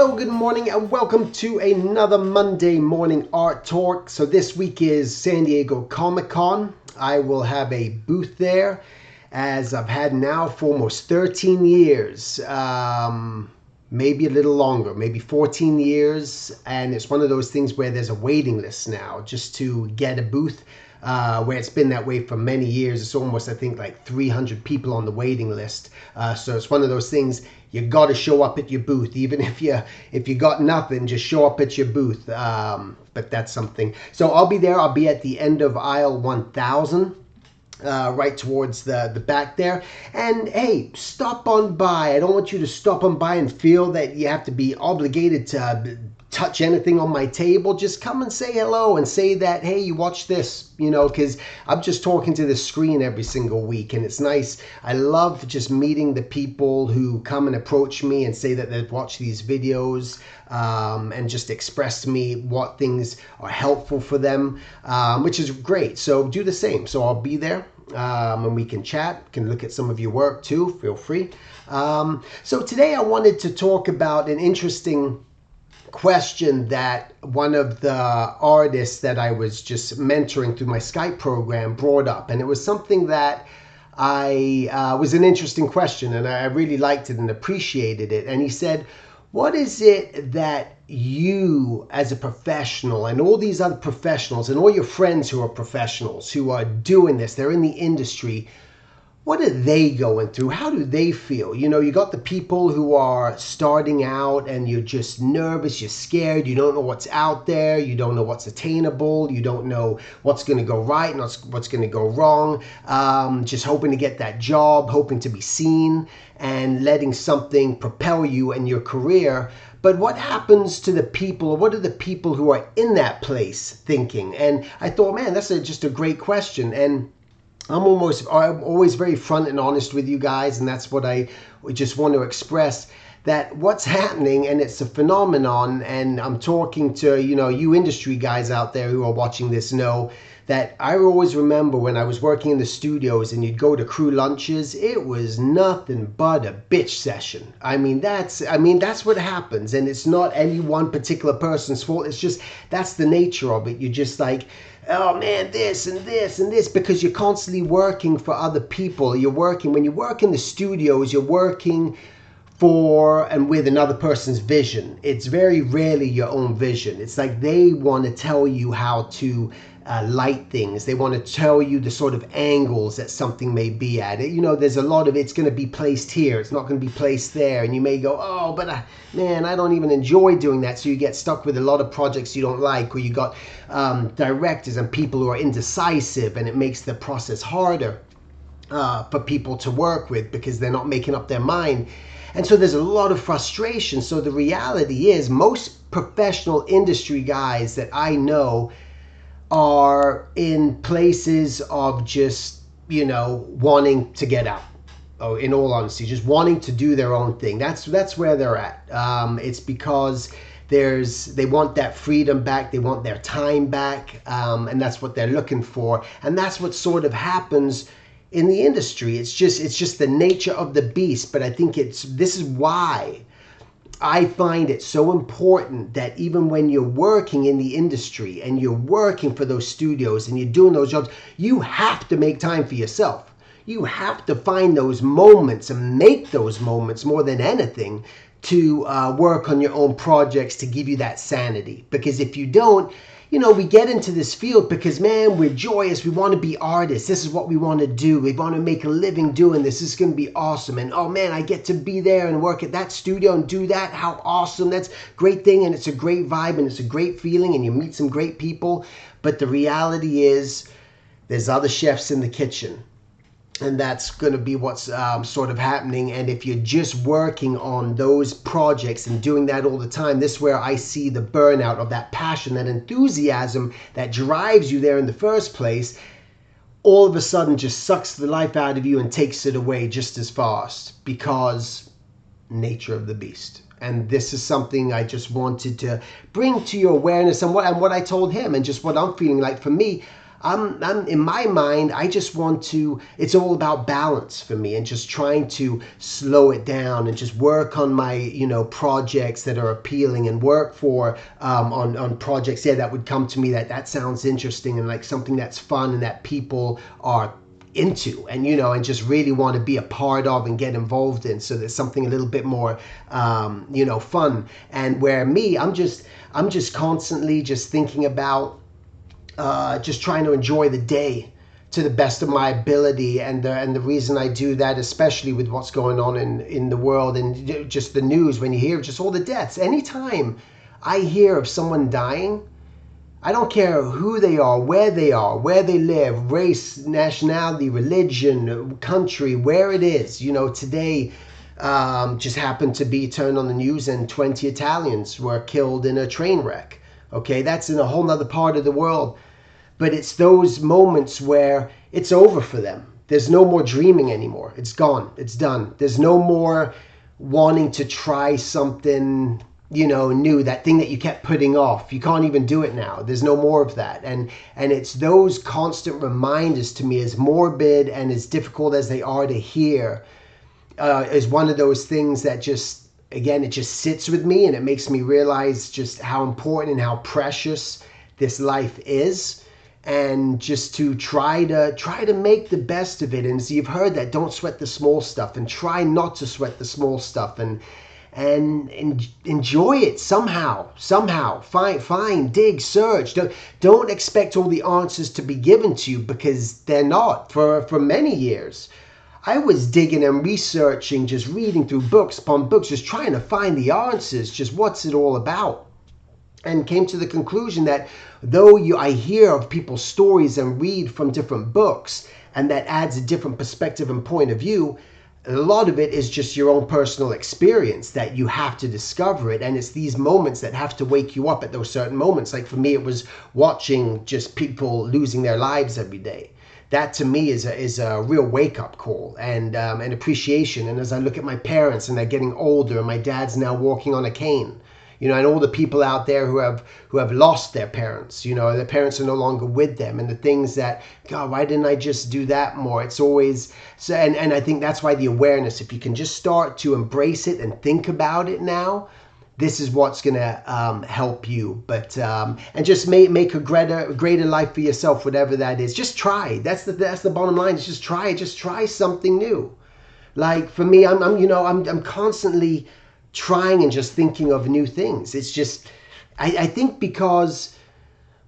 Hello, good morning, and welcome to another Monday morning art talk. So this week is San Diego Comic-Con. I will have a booth there, as I've had now for almost 13 years, maybe a little longer, maybe 14 years. And it's one of those things where there's a waiting list now just to get a booth. Where it's been that way for many years. It's almost, I think, like 300 people on the waiting list. So it's one of those things, you got to show up at your booth. Even if you got nothing, just show up at your booth. But that's something. So I'll be there. I'll be at the end of aisle 1000. Right towards the back there. And hey, stop on by. I don't want you to stop on by and feel that you have to be obligated to touch anything on my table. Just come and say hello and say that, hey, you watch this, because I'm just talking to the screen every single week, and it's nice. I love just meeting the people who come and approach me and say that they've watched these videos, and just express to me what things are helpful for them, which is great. So do the same. So I'll be there, and we can chat, can look at some of your work too, feel free. So today I wanted to talk about an interesting question that one of the artists that I was just mentoring through my Skype program brought up, and it was something that was an interesting question, and I really liked it and appreciated it. And he said, what is it that you as a professional and all these other professionals and all your friends who are professionals who are doing this, they're in the industry, what are they going through? How do they feel? You got the people who are starting out and you're just nervous, you're scared, you don't know what's out there, you don't know what's attainable, you don't know what's going to go right and what's going to go wrong, just hoping to get that job, hoping to be seen and letting something propel you in your career. But what happens to the people, or what are the people who are in that place thinking? And I thought, man, that's just a great question. And I'm always very front and honest with you guys, and that's what I just want to express, that what's happening, and it's a phenomenon, and I'm talking to, you industry guys out there who are watching this know that I always remember when I was working in the studios and you'd go to crew lunches, it was nothing but a bitch session. That's what happens, and it's not any one particular person's fault. It's just, that's the nature of it. You're just like, oh man, this and this and this, because you're constantly working for other people. When you work in the studios, you're working for and with another person's vision. It's very rarely your own vision. It's like they want to tell you how to light things. They want to tell you the sort of angles that something may be at. There's a lot of it's going to be placed here. It's not going to be placed there. And you may go, oh, but man, I don't even enjoy doing that. So you get stuck with a lot of projects you don't like, or you got directors and people who are indecisive, and it makes the process harder for people to work with because they're not making up their mind. And so there's a lot of frustration. So the reality is, most professional industry guys that I know are in places of just, wanting to get out. Oh, in all honesty, just wanting to do their own thing. That's where they're at. It's because they want that freedom back, they want their time back, and that's what they're looking for. And that's what sort of happens in the industry. It's just the nature of the beast. But I think this is why I find it so important that even when you're working in the industry and you're working for those studios and you're doing those jobs, you have to make time for yourself. You have to find those moments and make those moments more than anything to work on your own projects to give you that sanity. Because if you don't, we get into this field because, man, we're joyous. We want to be artists. This is what we want to do. We want to make a living doing this. This is going to be awesome. And, oh, man, I get to be there and work at that studio and do that. How awesome. That's a great thing. And it's a great vibe and it's a great feeling. And you meet some great people. But the reality is there's other chefs in the kitchen. And that's going to be what's sort of happening. And if you're just working on those projects and doing that all the time, this is where I see the burnout of that passion, that enthusiasm that drives you there in the first place, all of a sudden just sucks the life out of you and takes it away just as fast, because nature of the beast. And this is something I just wanted to bring to your awareness, and what I told him, and just what I'm feeling like. For me, I'm in my mind, I just want to, it's all about balance for me, and just trying to slow it down and just work on my, projects that are appealing, and work for, on projects, that would come to me, that sounds interesting, and like something that's fun and that people are into, and and just really want to be a part of and get involved in, so there's something a little bit more fun. And where me, I'm just constantly just thinking about, just trying to enjoy the day to the best of my ability. And the reason I do that, especially with what's going on in the world, and just the news, when you hear just all the deaths, anytime I hear of someone dying, I don't care who they are, where they live, race, nationality, religion, country, where it is. Today just happened to be turned on the news, and 20 Italians were killed in a train wreck. Okay, that's in a whole nother part of the world. But it's those moments where it's over for them. There's no more dreaming anymore. It's gone. It's done. There's no more wanting to try something new, that thing that you kept putting off. You can't even do it now. There's no more of that. And it's those constant reminders, to me, as morbid and as difficult as they are to hear, is one of those things that just, again, it just sits with me, and it makes me realize just how important and how precious this life is. And just to try to make the best of it. And so you've heard that, don't sweat the small stuff, and try not to sweat the small stuff, and enjoy it somehow. Find, dig, search. Don't expect all the answers to be given to you, because they're not. For many years, I was digging and researching, just reading through books upon books, just trying to find the answers, just what's it all about. And came to the conclusion that though I hear of people's stories and read from different books, and that adds a different perspective and point of view, a lot of it is just your own personal experience, that you have to discover it. And it's these moments that have to wake you up at those certain moments. Like for me, it was watching just people losing their lives every day. That to me is a real wake-up call, and an appreciation. And as I look at my parents, and they're getting older, and my dad's now walking on a cane, and all the people out there who have lost their parents, their parents are no longer with them, and the things that, God, why didn't I just do that more? It's always so, and I think that's why the awareness, if you can just start to embrace it and think about it now, this is what's gonna help you. But and just make a greater life for yourself, whatever that is. Just try. That's the bottom line. Is just try something new. Like for me, I'm constantly trying and just thinking of new things. It's just, I think because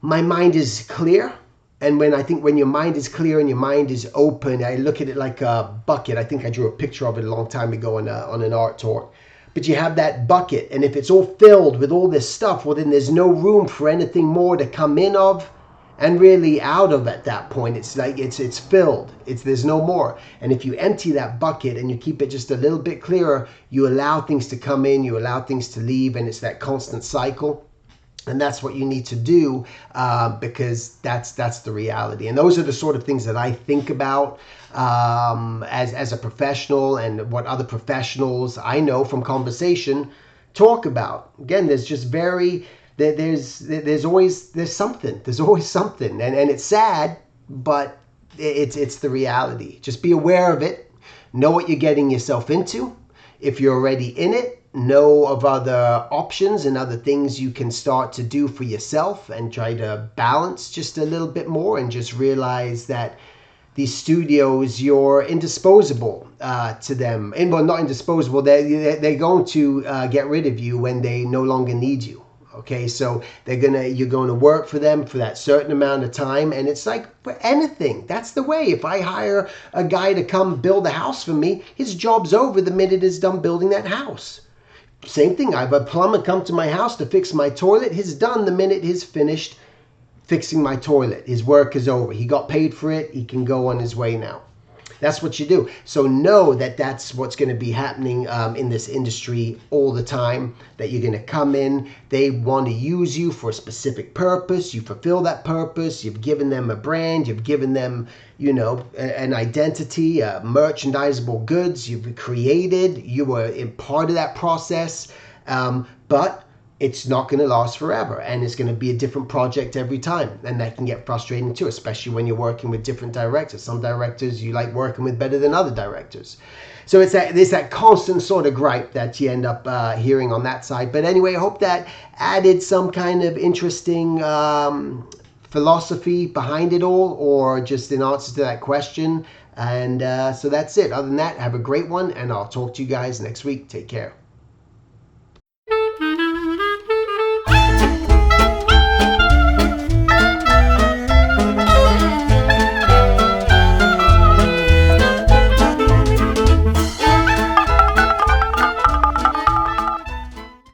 my mind is clear, and when your mind is clear and your mind is open, I look at it like a bucket. I think I drew a picture of it a long time ago on an art talk. But you have that bucket, and if it's all filled with all this stuff, well, then there's no room for anything more to come in of and really out of at that point. It's like it's filled. There's no more. And if you empty that bucket and you keep it just a little bit clearer, you allow things to come in, you allow things to leave, and it's that constant cycle. And that's what you need to do, because that's the reality. And those are the sort of things that I think about as a professional, and what other professionals I know from conversation talk about. Again, there's just there's always something, and it's sad, but it's the reality. Just be aware of it. Know what you're getting yourself into. If you're already in it, know of other options and other things you can start to do for yourself, and try to balance just a little bit more, and just realize that these studios, you're indisposable to them. And well, not indisposable. They're going to get rid of you when they no longer need you. Okay, so you're going to work for them for that certain amount of time, and it's like for anything. That's the way. If I hire a guy to come build a house for me, his job's over the minute he's done building that house. Same thing. I have a plumber come to my house to fix my toilet. He's done the minute he's finished fixing my toilet. His work is over. He got paid for it. He can go on his way now. That's what you do. So know that that's what's going to be happening in this industry all the time, that you're going to come in. They want to use you for a specific purpose. You fulfill that purpose. You've given them a brand. You've given them, an identity, merchandisable goods you've created. You were in part of that process. But it's not going to last forever, and it's going to be a different project every time, and that can get frustrating too, especially when you're working with different directors. Some directors you like working with better than other directors, so there's that constant sort of gripe that you end up hearing on that side. But anyway, I hope that added some kind of interesting philosophy behind it all, or just an answer to that question. And so that's it. Other than that, have a great one, and I'll talk to you guys next week. Take care.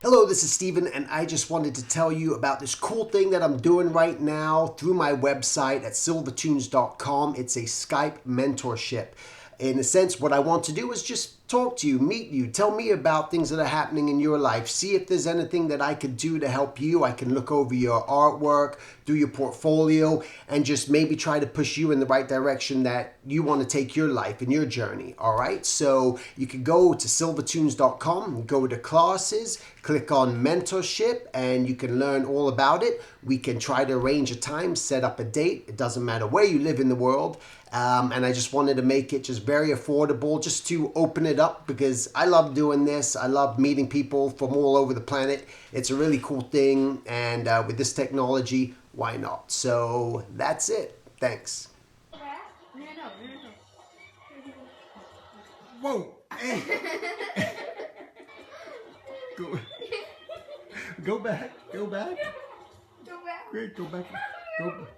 Hello, this is Steven, and I just wanted to tell you about this cool thing that I'm doing right now through my website at silvertunes.com. It's a Skype mentorship. In a sense, what I want to do is just talk to you, meet you, tell me about things that are happening in your life, see if there's anything that I could do to help you. I can look over your artwork, do your portfolio, and just maybe try to push you in the right direction that you want to take your life and your journey. All right, so you can go to silvertunes.com, go to classes, click on mentorship, and you can learn all about it. We can try to arrange a time, set up a date. It doesn't matter where you live in the world. And I just wanted to make it just very affordable, just to open it up, because I love doing this. I love meeting people from all over the planet. It's a really cool thing, and with this technology, why not? So that's it. Thanks. Whoa! Hey! Go back. Go back. Go back. Great. Go back. Go back.